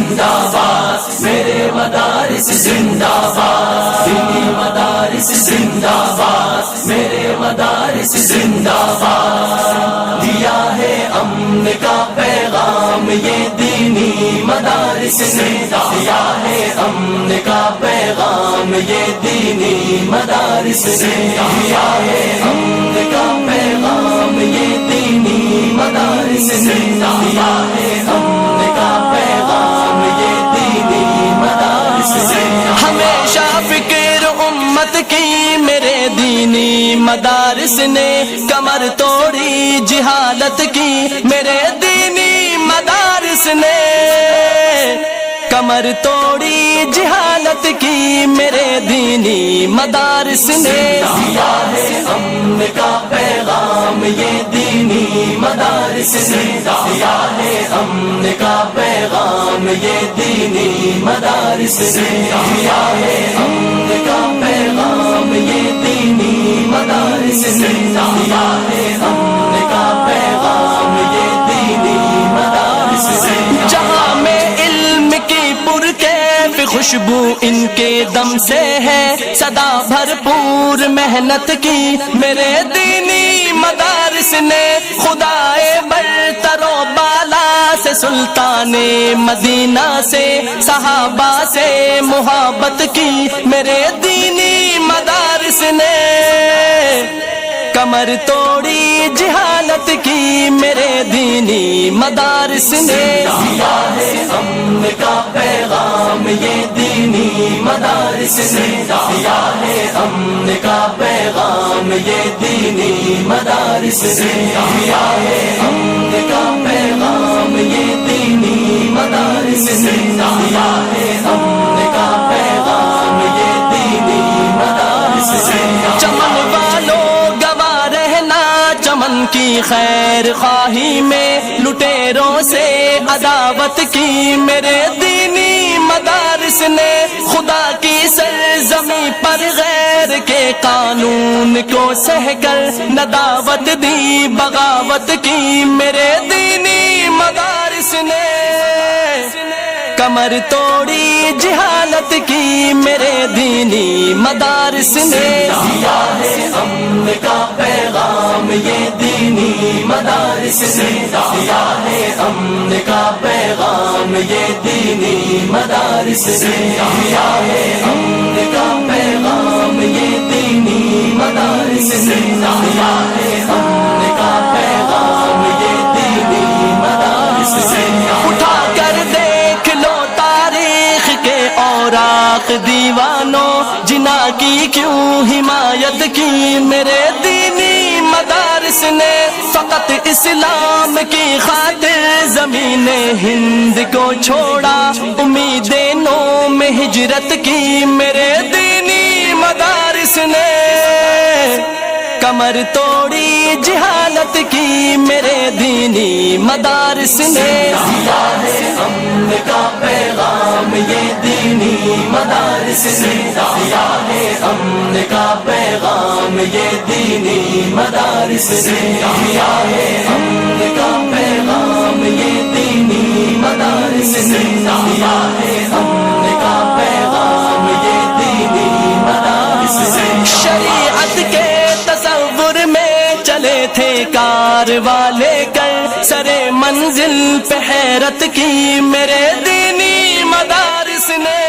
زندہ باد، میرے مدارس زندہ باد، دینی مدارس زندہ باد، میرے مدارس زندہ باد، دیا ہے امن کا پیغام یہ دینی مدارس نے، دیا ہے امن کا پیغام یہ دینی مدارس نے، دیا ہے امن کا پیغام یہ دینی مدارس نے، دیا ہے امن کا پیغام یہ دینی مدارس نے۔ ہمیشہ فکر امت کی میرے دینی مدارس نے، کمر توڑی جہالت کی میرے دینی مدارس نے، کمر توڑی جہالت کی میرے دینی مدارس نے، دیا ہے امن کا پیغام یہ دینی مدارس نے، دیا ہے امن کا پیغام یہ دینی مدارس نے، دیا ہے امن کا پیغام یہ دینی مدارس نے، دیا ہے امن کا پیغام یہ دینی مدارس نے۔ جہاں میں علم کی پرکیف خوشبو ان کے دم سے ہے، صدا بھرپور محنت کی میرے دینی مدارس نے، خدائے برتر و بالا سے سلطان مدینہ سے صحابہ سے محبت کی میرے دینی مدارس نے، کمر توڑی جہالت کی میرے دینی مدارس نے، دیا ہے امن کا پیغام یہ دینی مدارس نے، دیا ہے امن کا پیغام یہ دینی مدارس نے، دیا ہے امن کا پیغام یہ دینی مدارس نے، دیا ہے امن کا پیغام یہ دینی مدارس نے۔ چمن والوں چمن کی خیر خواہی میں لٹیروں سے عداوت کی میرے دینی مدارس نے، خدا کی سرزمین پر غیر کے قانون کو سہ کر نداوت دی بغاوت کی میرے دینی مدارس نے، کمر توڑی جہالت کی میرے دینی مدارس نے، دیا ہے امن کا پیغام یہ دینی مدارس نے، دیا ہے امن کا پیغام یہ دینی مدارس نے، دیا ہے امن کا پیغام یہ دینی مدارس نے، دیا ہے امن کا پیغام یہ دینی مدارس نے۔ اٹھا کر دیکھ لو تاریخ کے اوراق دیوانوں، جنا کی کیوں حمایت کی میرے دینی مدارس نے، فقط اسلام کی خاطر زمین ہند کو چھوڑا، امیدیں نو میں ہجرت کی میرے دینی مدارس نے، کمر توڑی جہالت کی میرے دینی مدارس نے، دیا ہے امن کا پیغام یہ دینی مدارس نے، دیا ہے امن کا پیغام یہ دینی مدارس نے، دیا ہے امن کا پیغام یہ دینی مدارس نے، دیا ہے امن کا پیغام یہ دینی مدارس نے۔ شریعت کے تصور میں چلے تھے کار والے کر سرے منزل پہ حیرت کی میرے دینی مدارس نے،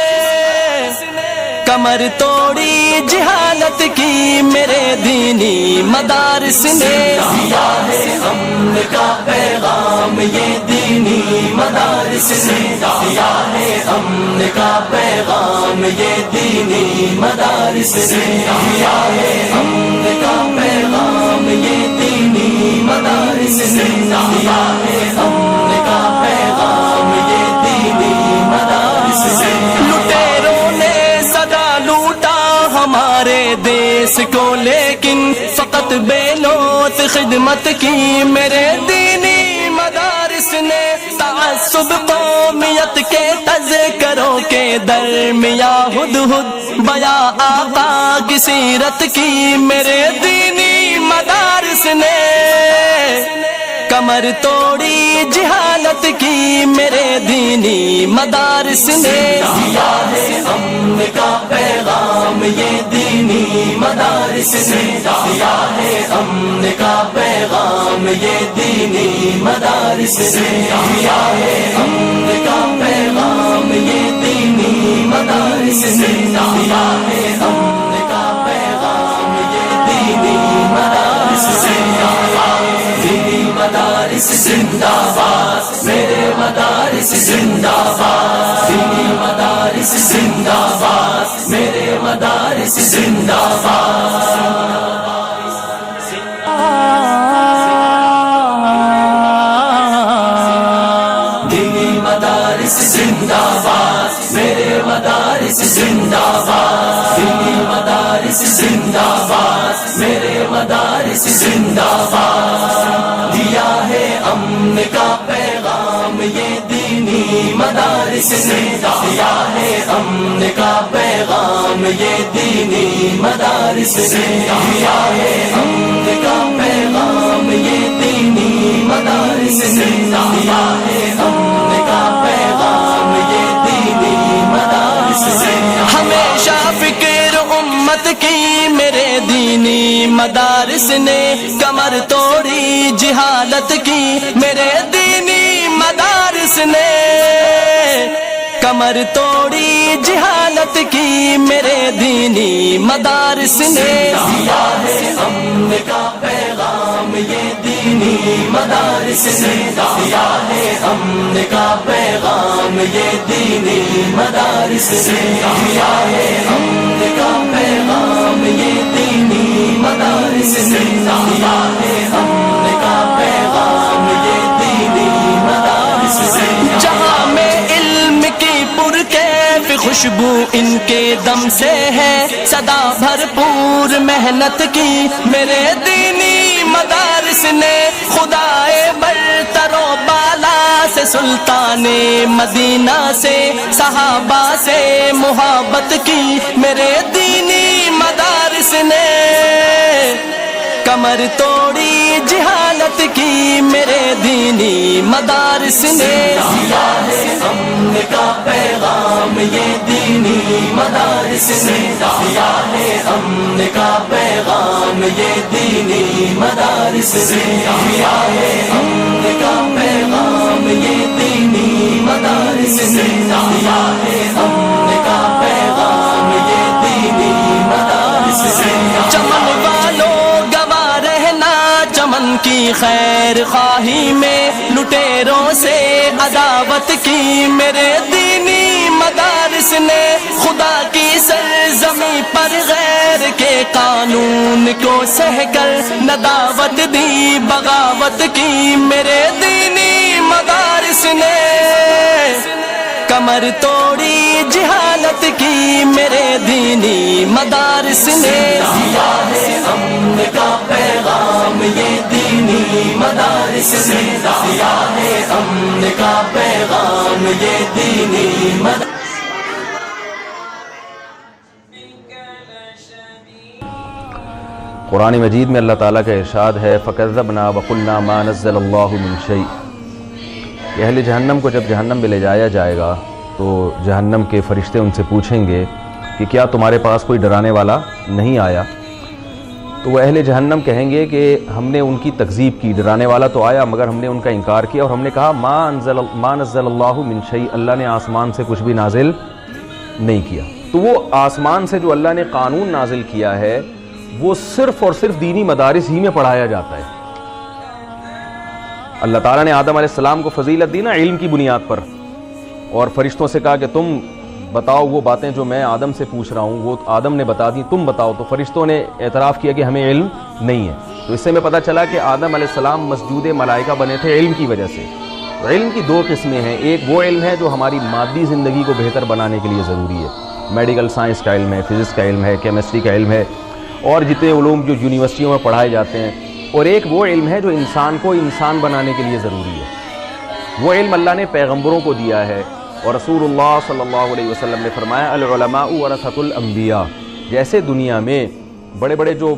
کمر توڑی جہالت کی میرے دینی مدارس نے، دیا ہے امن کا پیغام یہ دینی مدارس نے، دیا ہے امن کا پیغام یہ دینی مدارس نے، دیا ہے امن کا پیغام یہ دینی مدارس نے، دیا ہے امن کا پیغام یہ دینی مدارس نے۔ لٹیروں نے صدا لوٹا ہمارے دیس کو، لیکن فقط بے لوت خدمت کی میرے دینی مدارس نے، تعصب قومیت کے تذکروں کے درمیاں ہدہد بیاں آقا کی سیرت کی میرے دینی مدارس نے، کمر توڑی جہالت کی میرے دینی مدارس نے، دیا ہے امن کا پیغام یہ دینی مدارس نے، دیا ہے امن کا پیغام یہ دینی مدارس نے، دیا ہے امن کا پیغام یہ دینی مدارس نے، دیا ہے امن کا پیغام یہ دینی مدارس سے، دینی مدارس زندہ باد، میرے مدارس زندہ باد، دینی مدارس زندہ باد، میرے مدارس زندہ باد، دینی مدارس زندہ باد، میرے مدارس زندہ باد، دینی مدارس زندہ باد، میرے مدارس زندہ باد، دیا ہے امن کا پیغام یہ دینی مدارس نے، دیا ہے امن کا پیغام یہ دینی مدارس نے، دیا ہے امن کا پیغام یہ دینی مدارس نے، دیا ہے امن کا پیغام یہ دینی مدارس نے، ہمیشہ فکر امت کی میرے دینی مدارس نے، کمر توڑی جہالت کی میرے دینی مدارس نے، کمر توڑی جہالت کی میرے دینی مدارس نے، دیا ہے امن کا پیغام یہ دینی مدارس نے، دیا ہے امن کا پیغام یہ دینی مدارس نے، دیا ہے امن کا پیغام یہ دینی مدارس نے، دیا ہے امن کا پیغام یہ دینی مدارس نے، جہاں میں علم کی پرکیف خوشبو ان کے دم سے ہے، صدا بھرپور محنت کی میرے دینی مدارس نے، خدائے برتر و بالا سے سلطان مدینہ سے صحابہ سے محبت کی میرے دینی مدارس نے، کمر توڑی جہالت کی میرے دینی مدارس نے، دیا ہے امن کا پیغام یہ دینی مدارس نے، دیا ہے امن کا پیغام یہ دینی مدارس نے، دیا ہے امن کا پیغام یہ دینی مدارس نے، دیا ہے امن کا پیغام یہ دینی مدارس نے، چمن والوں چمن کی خیر خواہی میں لٹیروں سے عداوت کی میرے دینی مدارس نے، خدا کی سرزمین پر غیر کے قانون کو سہ کر نداوت دی بغاوت کی میرے دینی مدارس نے، کمر توڑی جہالت کی میرے دینی مدارس نے، دیا ہے امن کا پیغام یہ دینی مدارس نے، دیا ہے امن کا پیغام یہ دینی مدارس۔ قرآن مجید میں اللہ تعالیٰ کا ارشاد ہے فَكَذَّبْنَا وَقُلْنَا مَا نَزَّلَ اللَّهُ مِن شَيْءٍ، کہ اہل جہنم کو جب جہنم میں لے جایا جائے گا تو جہنم کے فرشتے ان سے پوچھیں گے کہ کیا تمہارے پاس کوئی ڈرانے والا نہیں آیا؟ تو وہ اہل جہنم کہیں گے کہ ہم نے ان کی تکذیب کی، ڈرانے والا تو آیا مگر ہم نے ان کا انکار کیا اور ہم نے کہا ما نزل اللہ من شیء، اللہ نے آسمان سے کچھ بھی نازل نہیں کیا۔ تو وہ آسمان سے جو اللہ نے قانون نازل کیا ہے وہ صرف اور صرف دینی مدارس ہی میں پڑھایا جاتا ہے۔ اللہ تعالیٰ نے آدم علیہ السلام کو فضیلت دی نا علم کی بنیاد پر، اور فرشتوں سے کہا کہ تم بتاؤ وہ باتیں جو میں آدم سے پوچھ رہا ہوں وہ آدم نے بتا دی، تم بتاؤ۔ تو فرشتوں نے اعتراف کیا کہ ہمیں علم نہیں ہے۔ تو اس سے میں پتہ چلا کہ آدم علیہ السلام مسجود ملائکہ بنے تھے علم کی وجہ سے۔ تو علم کی دو قسمیں ہیں، ایک وہ علم ہے جو ہماری مادی زندگی کو بہتر بنانے کے لیے ضروری ہے، میڈیکل سائنس کا علم ہے، فزکس کا علم ہے، کیمسٹری کا علم ہے اور جتنے علوم جو یونیورسٹیوں میں پڑھائے جاتے ہیں، اور ایک وہ علم ہے جو انسان کو انسان بنانے کے لیے ضروری ہے۔ وہ علم اللہ نے پیغمبروں کو دیا ہے، اور رسول اللہ صلی اللہ علیہ وسلم نے فرمایا العلماء ورثۃ الانبیاء، جیسے دنیا میں بڑے بڑے جو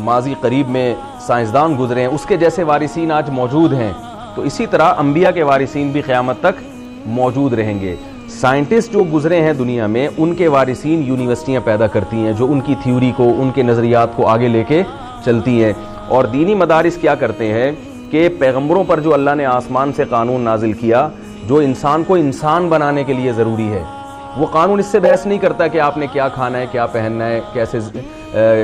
ماضی قریب میں سائنسدان گزرے ہیں، اس کے جیسے وارثین آج موجود ہیں، تو اسی طرح انبیاء کے وارثین بھی قیامت تک موجود رہیں گے۔ سائنٹسٹ جو گزرے ہیں دنیا میں، ان کے وارثین یونیورسٹیاں پیدا کرتی ہیں جو ان کی تھیوری کو، ان کے نظریات کو آگے لے کے چلتی ہیں۔ اور دینی مدارس کیا کرتے ہیں کہ پیغمبروں پر جو اللہ نے آسمان سے قانون نازل کیا، جو انسان کو انسان بنانے کے لیے ضروری ہے، وہ قانون اس سے بحث نہیں کرتا کہ آپ نے کیا کھانا ہے، کیا پہننا ہے، کیسے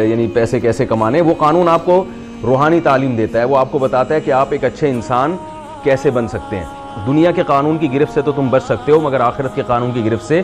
یعنی پیسے کیسے کمانے، وہ قانون آپ کو روحانی تعلیم دیتا ہے، وہ آپ کو بتاتا ہے کہ آپ ایک اچھے انسان کیسے بن سکتے ہیں۔ دنیا کے قانون کی گرفت سے تو تم بچ سکتے ہو، مگر آخرت کے قانون کی گرفت سے